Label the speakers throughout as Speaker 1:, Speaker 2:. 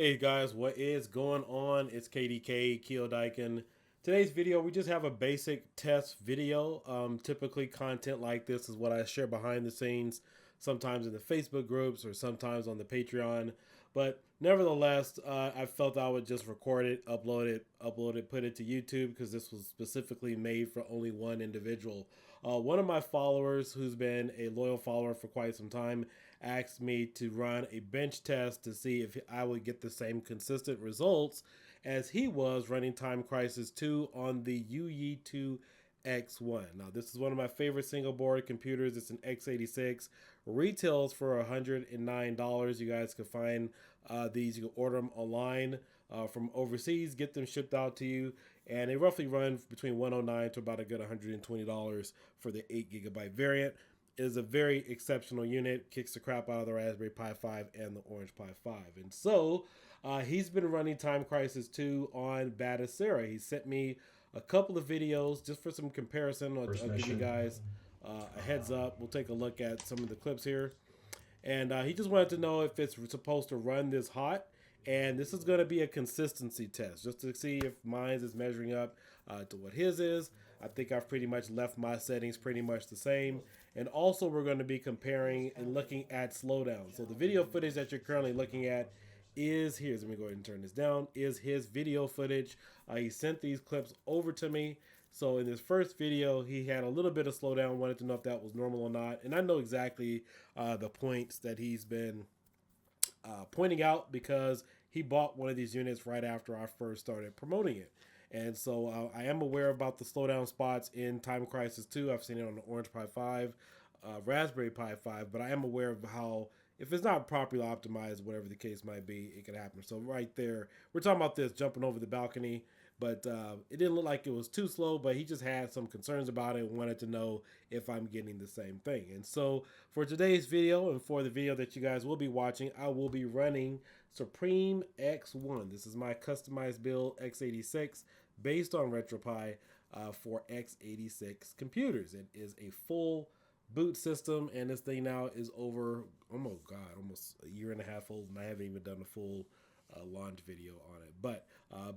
Speaker 1: Hey guys, what is going on? It's KDK, kiodiekin. Today's video, we just have a basic test video. Typically content like this is what I share behind the scenes, sometimes in the Facebook groups or sometimes on the Patreon. But nevertheless, I felt I would just record it, upload it, put it to YouTube because this was specifically made for only one individual. One of my followers, who's been a loyal follower for quite some time, asked me to run a bench test to see if I would get the same consistent results as he was running Time Crisis 2 on the Youyeetoo X1. Now, this is one of my favorite single board computers. It's an x86. Retails for $109. You guys can find these. You can order them online from overseas, get them shipped out to you, and they roughly run between $109 to about a good $120 for the 8GB variant. It is a very exceptional unit, kicks the crap out of the Raspberry Pi 5 and the Orange Pi 5. And so he's been running Time Crisis 2 on Batocera. He sent me a couple of videos just for some comparison. I'll give you guys a heads up. We'll take a look at some of the clips here. And he just wanted to know if it's supposed to run this hot. And this is going to be a consistency test just to see if mine is measuring up to what his is. I think I've pretty much left my settings pretty much the same. And also we're going to be comparing and looking at slowdown. So the video footage that you're currently looking at is let me go ahead and turn this down, is his video footage. He sent these clips over to me. So in this first video, he had a little bit of slowdown, wanted to know if that was normal or not. And I know exactly the points that he's been pointing out because he bought one of these units right after I first started promoting it. And so I am aware about the slowdown spots in Time Crisis 2. I've seen it on the Orange Pi 5, Raspberry Pi 5, but I am aware of how, if it's not properly optimized, whatever the case might be, it could happen. So right there, we're talking about this jumping over the balcony, but it didn't look like it was too slow, but he just had some concerns about it and wanted to know if I'm getting the same thing. And so for today's video and for the video that you guys will be watching, I will be running Supreme X1. This is my customized build x86 based on Retropie for x86 computers. It is a full boot system, and this thing now is over, almost a year and a half old, and I haven't even done a full launch video on it. But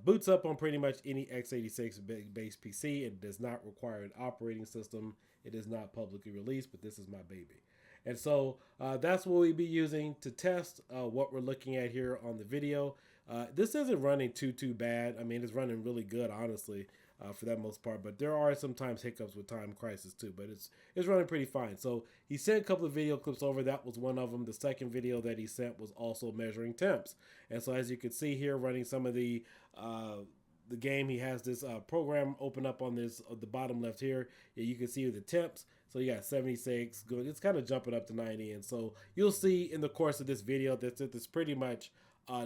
Speaker 1: boots up on pretty much any x86 based PC. It does not require an operating system. It is not publicly released, but this is my baby. And so that's what we'll be using to test what we're looking at here on the video. This isn't running too bad. I mean, it's running really good, honestly, for that most part. But there are sometimes hiccups with Time Crisis too, but it's running pretty fine. So he sent a couple of video clips over. That was one of them. The second video that he sent was also measuring temps. And so as you can see here, running some of the game, he has this program open up on this the bottom left here. Yeah, you can see the temps. So you got 76 good. It's kind of jumping up to 90. And so you'll see in the course of this video that it's pretty much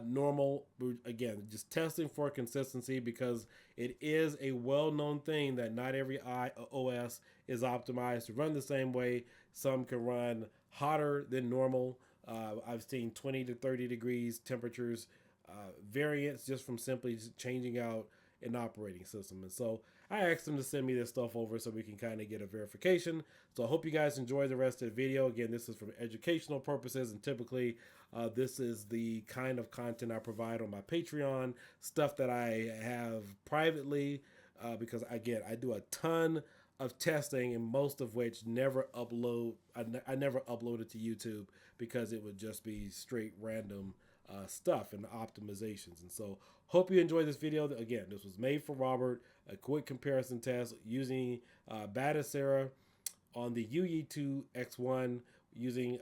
Speaker 1: normal. Again, just testing for consistency because it is a well-known thing that not every OS is optimized to run the same way. Some can run hotter than normal. I've seen 20 to 30 degrees temperatures variance just from simply changing out an operating system. And so I asked them to send me this stuff over so we can kind of get a verification. So I hope you guys enjoy the rest of the video. Again, this is for educational purposes, and typically this is the kind of content I provide on my Patreon, stuff that I have privately because again, I do a ton of testing, and most of which never upload. I never upload it to YouTube because it would just be straight random stuff and optimizations. And so hope you enjoy this video. Again, this was made for Robert, a quick comparison test using Batocera on the Youyeetoo X1 using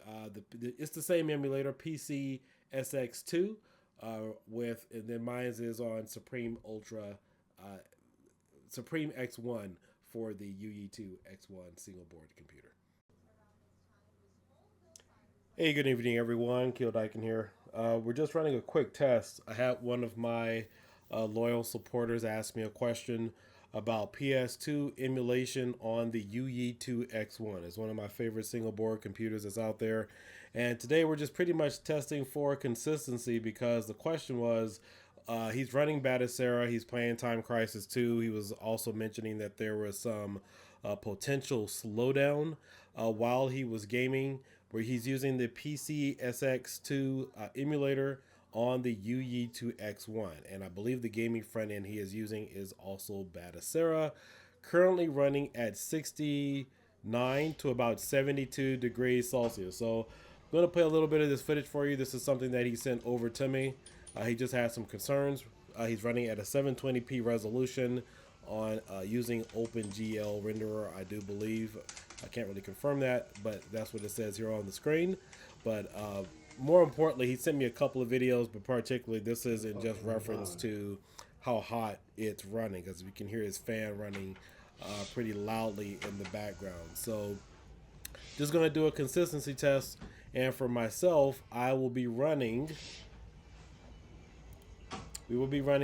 Speaker 1: it's the same emulator, PC SX2 and then mine is on Supreme X1 for the Youyeetoo X1 single board computer. Hey, good evening, everyone. kiodiekin here. We're just running a quick test. I had one of my loyal supporters ask me a question about PS2 emulation on the Youyeetoo X1. It's one of my favorite single board computers that's out there. And today we're just pretty much testing for consistency because the question was, he's running Batocera, he's playing Time Crisis 2. He was also mentioning that there was some potential slowdown while he was gaming, where he's using the PC SX2 emulator on the Youyeetoo X1. And I believe the gaming front end he is using is also Batocera, currently running at 69 to about 72 degrees Celsius. So I'm going to play a little bit of this footage for you. This is something that he sent over to me. He just has some concerns. He's running at a 720p resolution on using OpenGL renderer, I do believe. I can't really confirm that, but that's what it says here on the screen. But more importantly, he sent me a couple of videos, but particularly this is in just reference to how hot it's running, because we can hear his fan running pretty loudly in the background. So just going to do a consistency test, and for myself, we will be running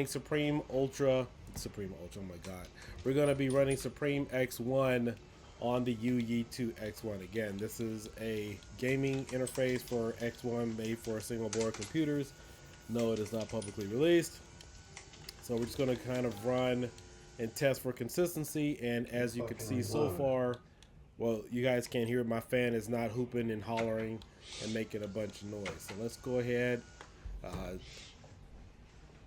Speaker 1: Supreme Ultra, oh my god. We're going to be running Supreme X1 on the Youyeetoo X1. Again, this is a gaming interface for X1 made for single board computers. No, it is not publicly released. So we're just going to kind of run and test for consistency. And as you can see so far, well, you guys can't hear it. My fan is not hooping and hollering and making a bunch of noise. So let's go ahead.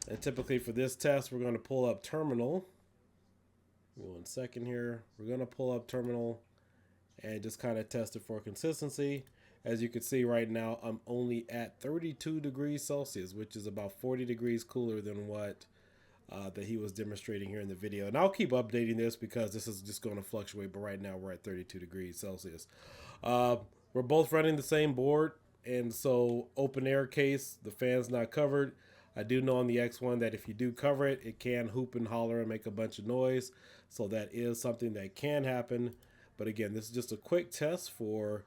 Speaker 1: And typically for this test, we're going to pull up Terminal. 1 second here. We're going to pull up Terminal and just kind of test it for consistency. As you can see right now, I'm only at 32 degrees Celsius, which is about 40 degrees cooler than what that he was demonstrating here in the video. And I'll keep updating this because this is just going to fluctuate, but right now we're at 32 degrees Celsius. We're both running the same board, and so open air case, the fan's not covered. I do know on the X1 that if you do cover it, it can hoop and holler and make a bunch of noise. So that is something that can happen. But again, this is just a quick test for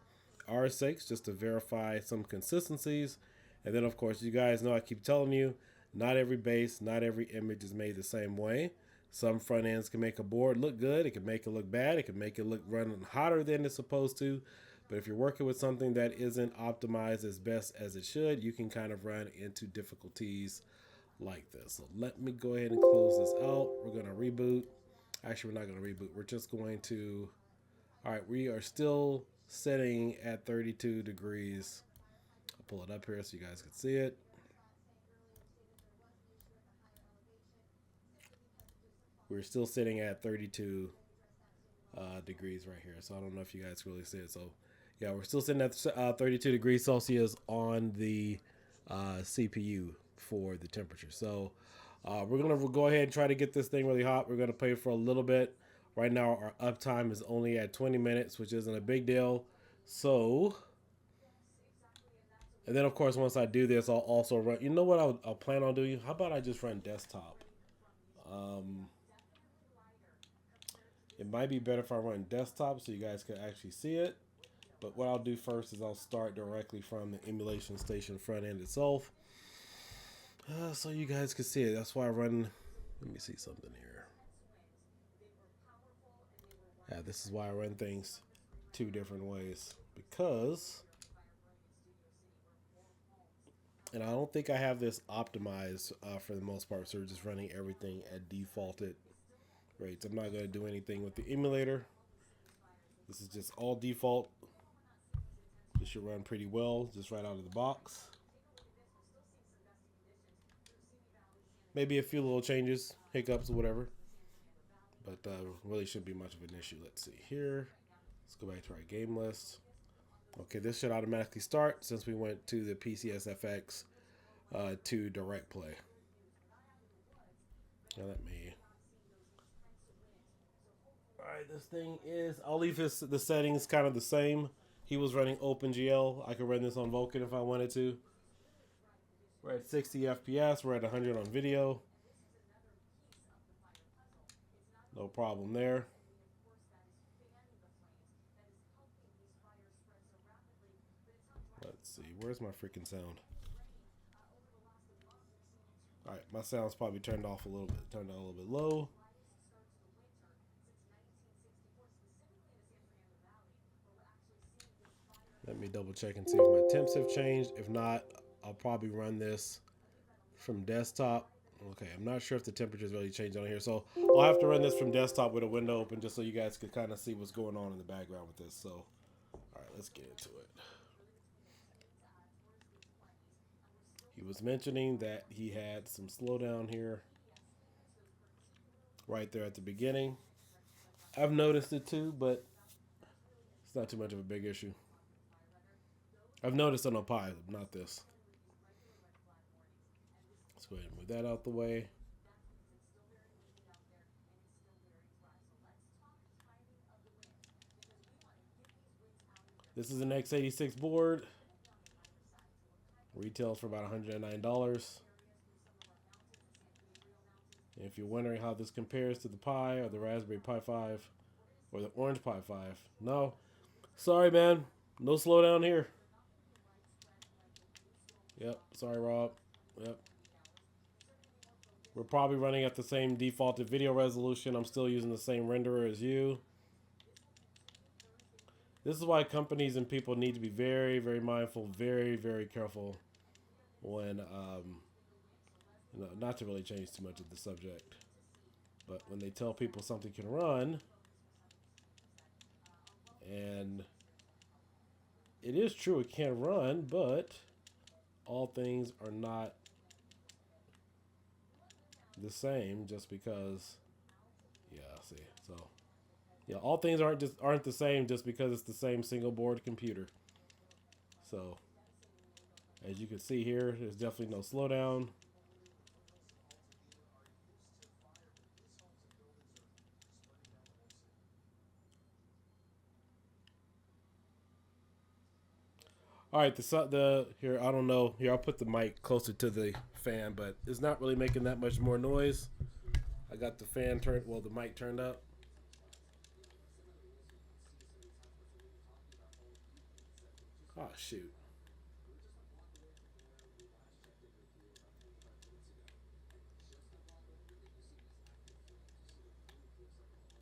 Speaker 1: our sakes, just to verify some consistencies. And then, of course, you guys know I keep telling you, not every base, not every image is made the same way. Some front ends can make a board look good. It can make it look bad. It can make it look running hotter than it's supposed to. But if you're working with something that isn't optimized as best as it should, you can kind of run into difficulties like this. So let me go ahead and close this out. We're going to reboot. Actually, we're not going to reboot. We're just going to... All right, we are still sitting at 32 degrees. I'll pull it up here so you guys can see it. We're still sitting at 32 degrees right here. So I don't know if you guys really see it. So yeah, we're still sitting at 32 degrees Celsius on the CPU for the temperature. So we're going to go ahead and try to get this thing really hot. We're going to play for a little bit. Right now, our uptime is only at 20 minutes, which isn't a big deal. So, and then of course, once I do this, I'll also run, you know what I'll plan on doing? How about I just run desktop? It might be better if I run desktop so you guys can actually see it. But what I'll do first is I'll start directly from the emulation station front end itself. So you guys can see it. That's why I run, let me see something here. Yeah, this is why I run things two different ways. Because, and I don't think I have this optimized for the most part. So we're just running everything at defaulted rates. I'm not going to do anything with the emulator. This is just all default. This should run pretty well, just right out of the box. Maybe a few little changes, hiccups or whatever. But really shouldn't be much of an issue. Let's see here. Let's go back to our game list. Okay, this should automatically start since we went to the PCSFX to direct play. Now let me... Alright, this thing is... I'll leave the settings kind of the same. He was running OpenGL. I could run this on Vulkan if I wanted to. We're at 60 FPS. We're at 100 on video. No problem there. Let's see. Where's my freaking sound? Alright, my sound's probably turned off a little bit. Turned down a little bit low. Let me double check and see if my temps have changed. If not, I'll probably run this from desktop. Okay, I'm not sure if the temperature's really changed on here. So I'll have to run this from desktop with a window open just so you guys can kind of see what's going on in the background with this. So, all right, let's get into it. He was mentioning that he had some slowdown here right there at the beginning. I've noticed it too, but it's not too much of a big issue. I've noticed on a Pi, not this. Let's go ahead and move that out the way. This is an x86 board. Retails for about $109. And if you're wondering how this compares to the Pi or the Raspberry Pi 5 or the Orange Pi 5, no. Sorry, man. No slowdown here. Yep. Sorry, Rob. Yep. We're probably running at the same defaulted video resolution. I'm still using the same renderer as you. This is why companies and people need to be very, very mindful, very, very careful when, not to really change too much of the subject, but when they tell people something can run, and it is true it can run, but all things are not the same just because, yeah, see, so yeah, all things aren't the same just because it's the same single board computer. So as you can see here, there's definitely no slowdown. All right, the here, I don't know, here I'll put the mic closer to the fan, but it's not really making that much more noise. I got the fan turned, well, the mic turned up. Oh shoot.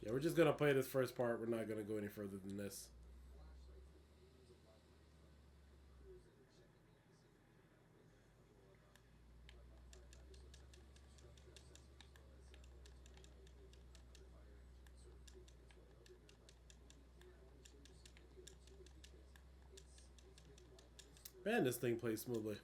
Speaker 1: Yeah, we're just gonna play this first part. We're not gonna go any further than this. Man, this thing plays smoothly.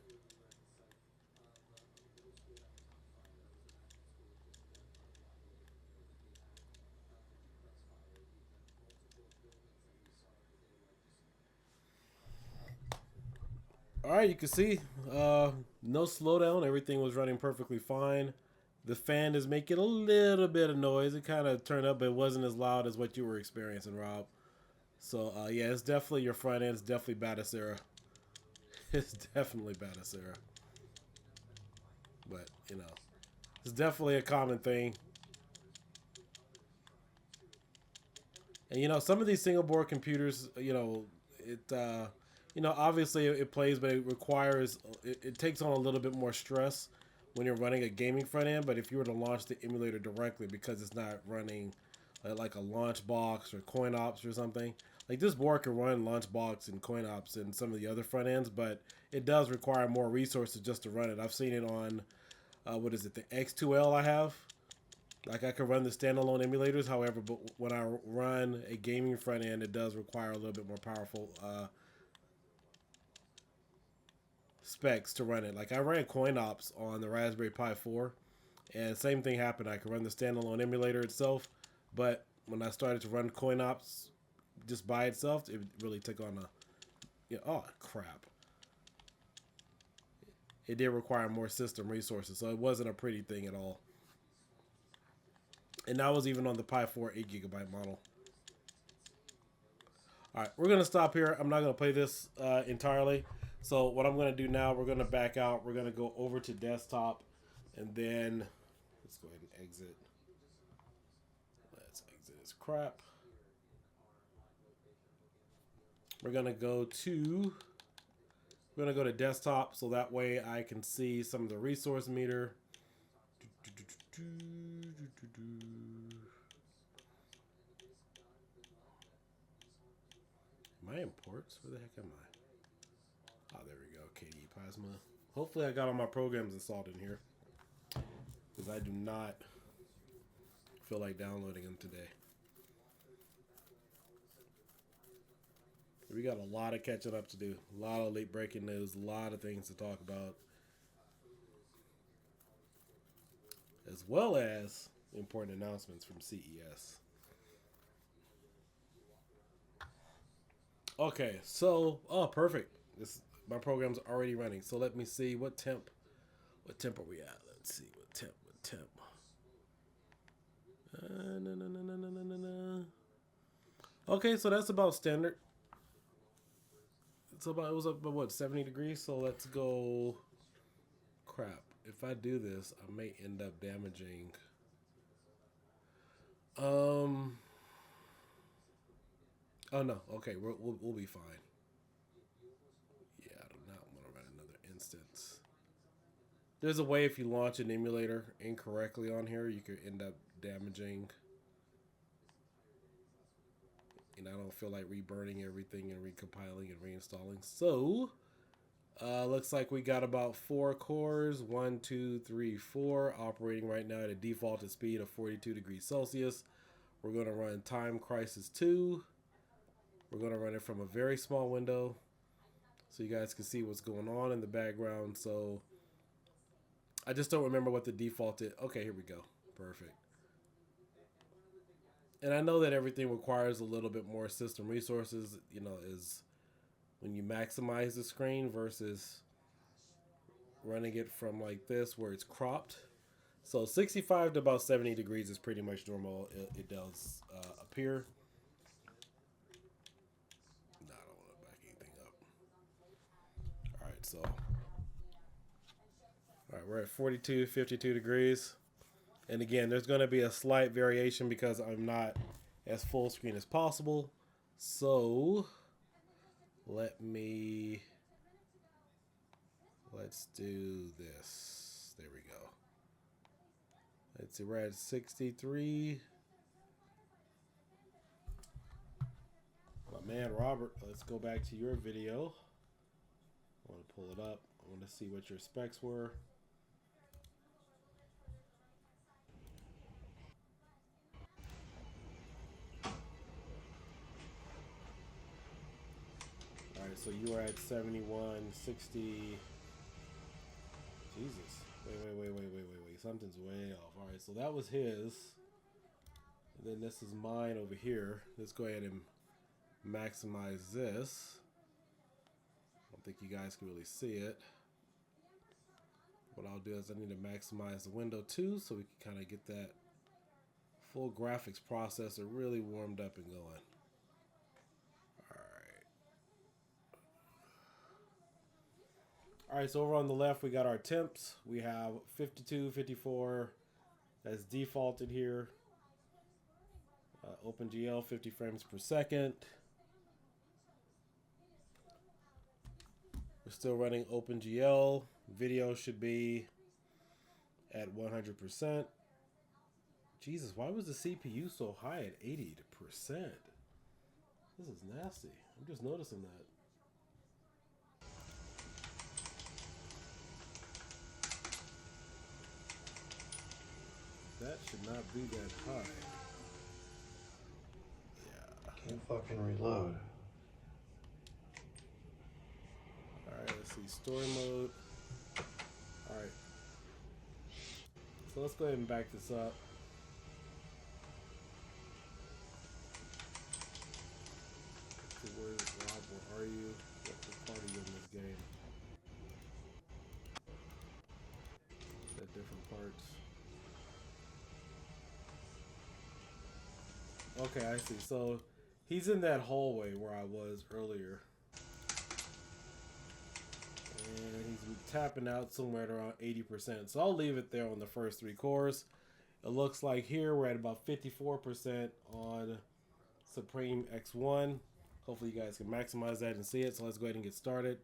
Speaker 1: All right, you can see no slowdown. Everything was running perfectly fine. The fan is making a little bit of noise. It kind of turned up, but it wasn't as loud as what you were experiencing, Rob. So yeah, it's definitely your front end. It's definitely Batocera. It's definitely Batocera. But it's definitely a common thing. And some of these single board computers, obviously it plays, but it requires, it takes on a little bit more stress when you're running a gaming front end. But if you were to launch the emulator directly, because it's not running like a launch box or coin ops or something, like this board can run launch box and coin ops and some of the other front ends, but it does require more resources just to run it. I've seen it on, what is it, the X2L I have. Like I could run the standalone emulators, however, but when I run a gaming front end, it does require a little bit more powerful specs to run it. Like I ran CoinOps on the Raspberry Pi 4, and same thing happened. I could run the standalone emulator itself, but when I started to run CoinOps just by itself, it really took on oh crap. It did require more system resources, so it wasn't a pretty thing at all. And that was even on the Pi 4 8GB model. All right, we're going to stop here. I'm not going to play this entirely. So what I'm going to do now, we're going to back out. We're going to go over to desktop. And then let's go ahead and exit. Let's exit this crap. We're going to go to desktop, so that way I can see some of the resource meter. Am I in ports? Where the heck am I? Oh, there we go. KDE Plasma. Hopefully I got all my programs installed in here, because I do not feel like downloading them today. We got a lot of catching up to do. A lot of late breaking news. A lot of things to talk about. as well as important announcements from CES. Okay, so perfect. My program's already running. So let me see what temp are we at? Let's see what temp. No. Okay, so that's about standard. It was up about what, 70 degrees. So let's go. Crap. If I do this, I may end up damaging. Oh no. Okay, we'll be fine. Yeah, I do not want to run another instance. There's a way if you launch an emulator incorrectly on here, you could end up damaging. And I don't feel like reburning everything and recompiling and reinstalling. So, looks like we got about 4 cores. 1, 2, 3, 4. Operating right now at a defaulted speed of 42 degrees Celsius. We're going to run Time Crisis 2. We're going to run it from a very small window so you guys can see what's going on in the background. So, I just don't remember what the default is. Okay, here we go. Perfect. And I know that everything requires a little bit more system resources, you know, is when you maximize the screen versus running it from like this where it's cropped. So 65 to about 70 degrees is pretty much normal. It does appear. No, I don't want to back anything up. All right, so we're at 42, 52 degrees. And again, there's going to be a slight variation because I'm not as full screen as possible. So let's do this. There we go. Let's see, we're at 63. My man Robert, let's go back to your video. I want to pull it up. I want to see what your specs were. Alright, so you were at 71, 60. Jesus. Wait. Something's way off. Alright, so that was his. And then this is mine over here. Let's go ahead and maximize this. I don't think you guys can really see it. What I'll do is I need to maximize the window too so we can kind of get that full graphics processor really warmed up and going. Alright, so over on the left we got our temps. We have 52, 54. That's defaulted here. OpenGL 50 frames per second. We're still running OpenGL. Video should be at 100%. Jesus, why was the CPU so high at 80%? This is nasty. I'm just noticing that. That should not be that high. Yeah.
Speaker 2: Can't fucking reload.
Speaker 1: Alright, let's see. Story mode. Alright. So let's go ahead and back this up. So where's Rob? Where are you? What part are you in this game? At different parts. Okay, I see. So he's in that hallway where I was earlier. And he's tapping out somewhere at around 80%. So I'll leave it there on the first 3 cores. It looks like here we're at about 54% on Supreme X1. Hopefully you guys can maximize that and see it. So let's go ahead and get started.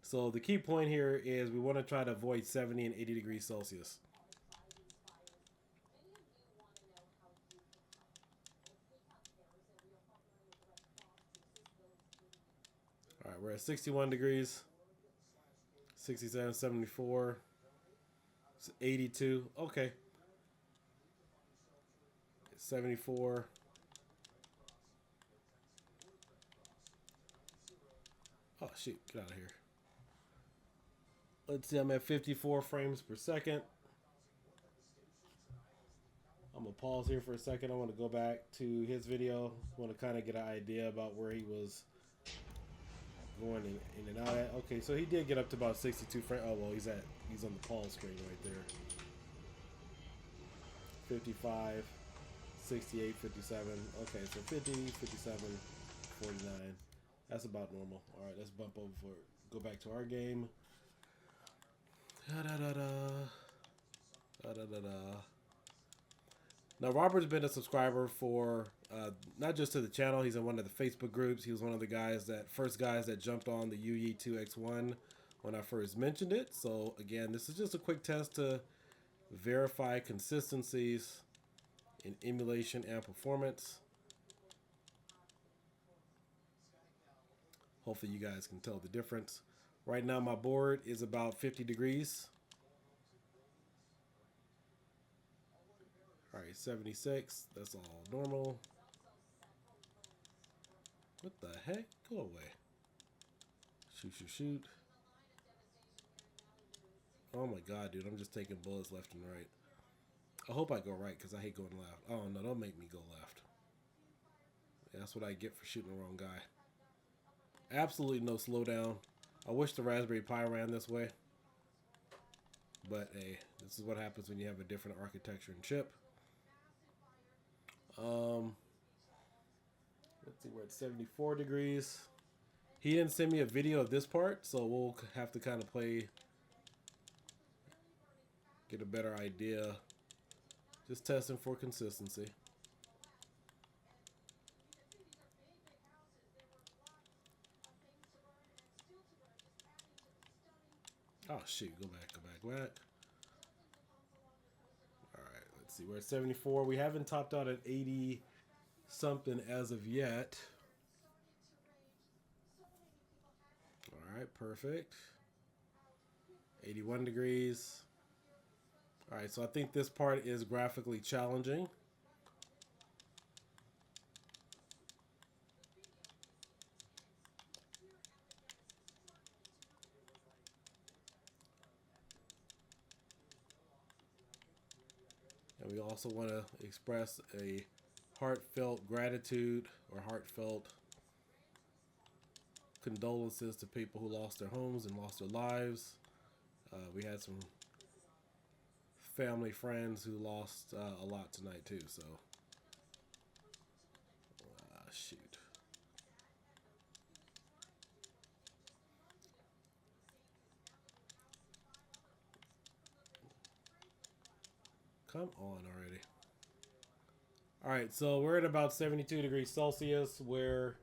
Speaker 1: So the key point here is we want to try to avoid 70 and 80 degrees Celsius. All right, we're at 61 degrees, 67, 74, 82. Okay. 74. Oh, shoot. Get out of here. Let's see. I'm at 54 frames per second. pause here for a second. I want to go back to his video. I want to kind of get an idea about where he was going in and out at. Okay, so he did get up to about 62 frames. Oh well, he's on the pause screen right there. 55, 68, 57. Okay, so 50, 57, 49. That's about normal. All right, let's bump over for go back to our game. Da da da da. Da da da da. Now, Robert's been a subscriber for not just to the channel. He's in one of the Facebook groups. He was one of the first guys that jumped on the Youyeetoo X1 when I first mentioned it. So, again, this is just a quick test to verify consistencies in emulation and performance. Hopefully, you guys can tell the difference. Right now, my board is about 50 degrees. All right, 76. That's all normal. What the heck? Go away. Shoot, shoot, shoot. Oh my god, dude. I'm just taking bullets left and right. I hope I go right because I hate going left. Oh no, don't make me go left. Yeah, that's what I get for shooting the wrong guy. Absolutely no slowdown. I wish the Raspberry Pi ran this way. But hey, this is what happens when you have a different architecture and chip. Let's see, we're at 74 degrees. He didn't send me a video of this part, so we'll have to kind of get a better idea. Just testing for consistency. Oh shoot, go back. Alright, let's see, we're at 74. We haven't topped out at 80 something as of yet. Alright, perfect. 81 degrees. Alright, so I think this part is graphically challenging. And we also want to express a heartfelt gratitude or heartfelt condolences to people who lost their homes and lost their lives. We had some family friends who lost a lot tonight too, so shoot. Come on already. All right, so we're at about 72 degrees Celsius where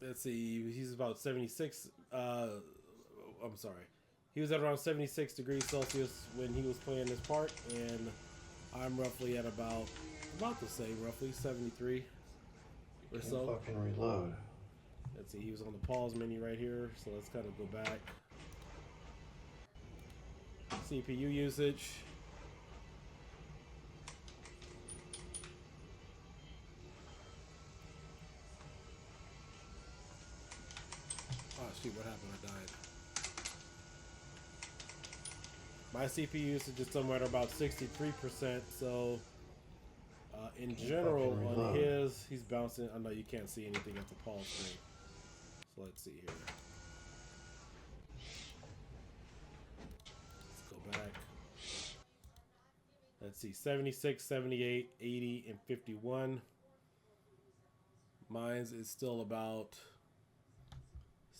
Speaker 1: let's see, he's about 76 I'm sorry. He was at around 76 degrees Celsius when he was playing this part, and I'm roughly at about the same, roughly 73 or so.
Speaker 2: Fucking reload.
Speaker 1: Let's see, he was on the pause menu right here, so let's kind of go back. CPU usage. Oh shoot, what happened? I died. My CPU usage is somewhere at about 63%, so in general on his, he's bouncing. I know you can't see anything at the pause screen. So let's see here. Let's go back. Let's see, 76, 78, 80, and 51. Mine's is still about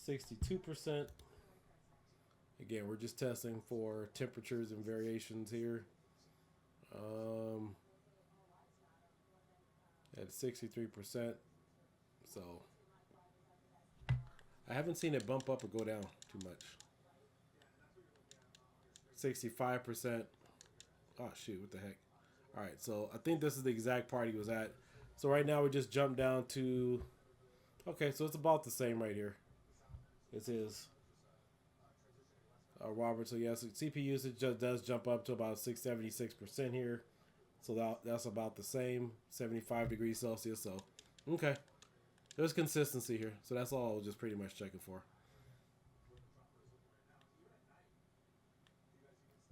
Speaker 1: 62%. Again, we're just testing for temperatures and variations here. At 63%. So I haven't seen it bump up or go down too much. 65%. Oh shoot, what the heck? Alright, so I think this is the exact part he was at. So right now we just jumped down to, okay, so it's about the same right here. This is Robert. So yes, CPU usage just does jump up to about 76% here. So that's about the same, 75 degrees Celsius. So, okay. There's consistency here. So that's all I was just pretty much checking for.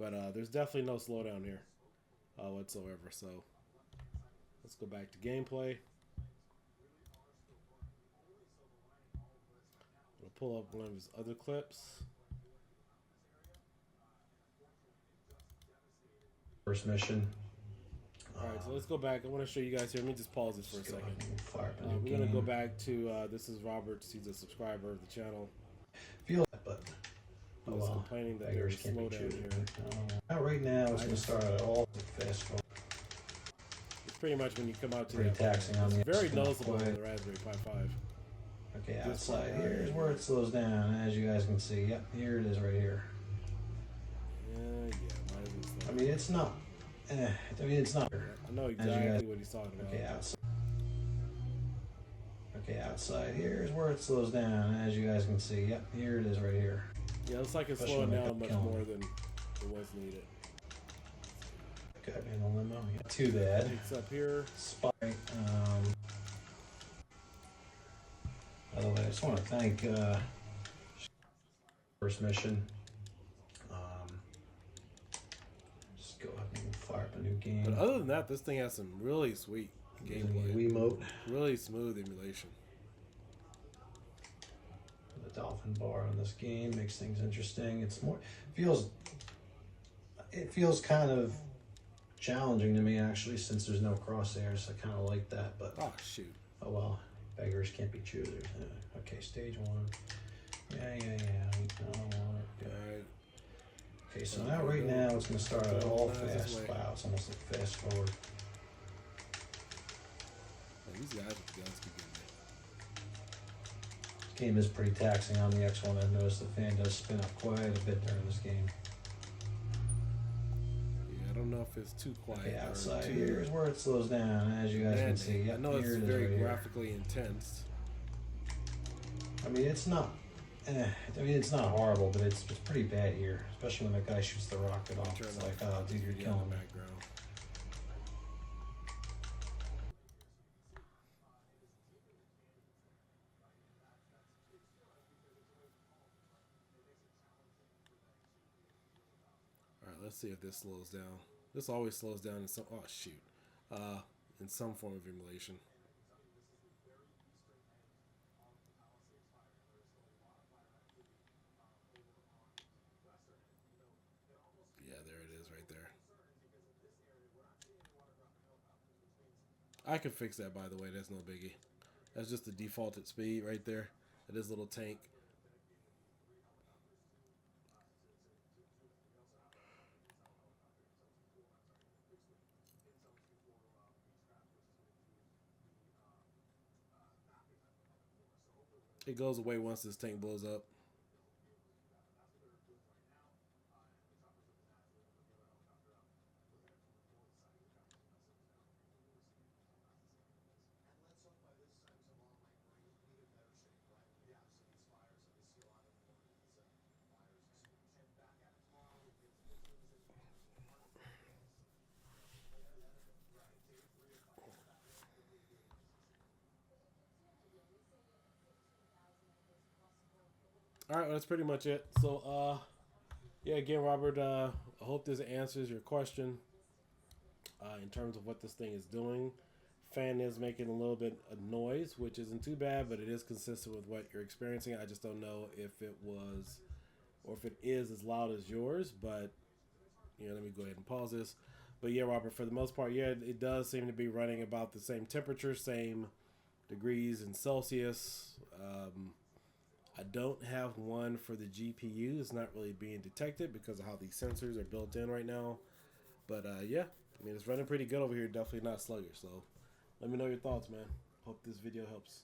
Speaker 1: But there's definitely no slowdown here whatsoever. So let's go back to gameplay. We'll pull up one of his other clips.
Speaker 2: First mission.
Speaker 1: Alright, so let's go back. I want to show you guys here. Let me just pause this for a second. We're going to go back to, this is Robert. He's a subscriber of the channel.
Speaker 2: Feel that, but
Speaker 1: I was complaining that there's a slowdown here.
Speaker 2: Not right now. It's going to start at all fast forward.
Speaker 1: It's pretty much when you come out to
Speaker 2: pretty
Speaker 1: that.
Speaker 2: Taxing on
Speaker 1: it's
Speaker 2: the
Speaker 1: very noticeable on the Raspberry Pi 5.
Speaker 2: Okay, outside. Here's where it slows down, as you guys can see. Yep, here it is right here.
Speaker 1: Yeah.
Speaker 2: I mean, it's not. It's not.
Speaker 1: I know exactly what he's talking about.
Speaker 2: Okay, outside. Okay, outside. Here's where it slows down, as you guys can see. Yep, here it is right here.
Speaker 1: Yeah, it's like it's slowing down much more than it was needed.
Speaker 2: Okay, in the limo. Yeah, too bad.
Speaker 1: It's up here.
Speaker 2: Spy. By the way, I just want to thank first mission. Just go ahead and fire up a new game.
Speaker 1: But other than that, this thing has some really sweet gameplay.
Speaker 2: Wiimote.
Speaker 1: Really smooth emulation.
Speaker 2: The dolphin bar on this game makes things interesting. It's more it feels kind of challenging to me actually, since there's no crosshairs. I kind of like that, but
Speaker 1: oh shoot.
Speaker 2: Oh well, beggars can't be choosers. Okay, stage one. Yeah. I don't want it.
Speaker 1: Alright.
Speaker 2: Okay, so now right now it's gonna start at all fast. Wow, it's almost like fast forward.
Speaker 1: Man, these guys with the guns keep getting me.
Speaker 2: This game is pretty taxing on the X1. I've noticed the fan does spin up quite a bit during this game.
Speaker 1: Yeah, I don't know if it's too quiet.
Speaker 2: Okay, outside. Here's where it slows down, as you guys can see. Yep,
Speaker 1: I know it's very graphically intense.
Speaker 2: I mean, it's not. It's not horrible, but it's pretty bad here, especially when the guy shoots the rocket off. It's like, oh, dude, you're killing me.
Speaker 1: Alright, let's see if this slows down. This always slows down in some, oh shoot, in some form of emulation. Yeah, there it is right there. I can fix that, by the way. That's no biggie. That's just the defaulted speed right there. It is a little tank. It goes away once this tank blows up. All right, well, that's pretty much it. So, yeah, again, Robert, I hope this answers your question in terms of what this thing is doing. Fan is making a little bit of noise, which isn't too bad, but it is consistent with what you're experiencing. I just don't know if it was, or if it is as loud as yours, but, you know, let me go ahead and pause this. But yeah, Robert, for the most part, yeah, it does seem to be running about the same temperature, same degrees in Celsius. I don't have one for the GPU. It's not really being detected because of how these sensors are built in right now. But yeah, I mean, it's running pretty good over here. Definitely not sluggish. So let me know your thoughts, man. Hope this video helps.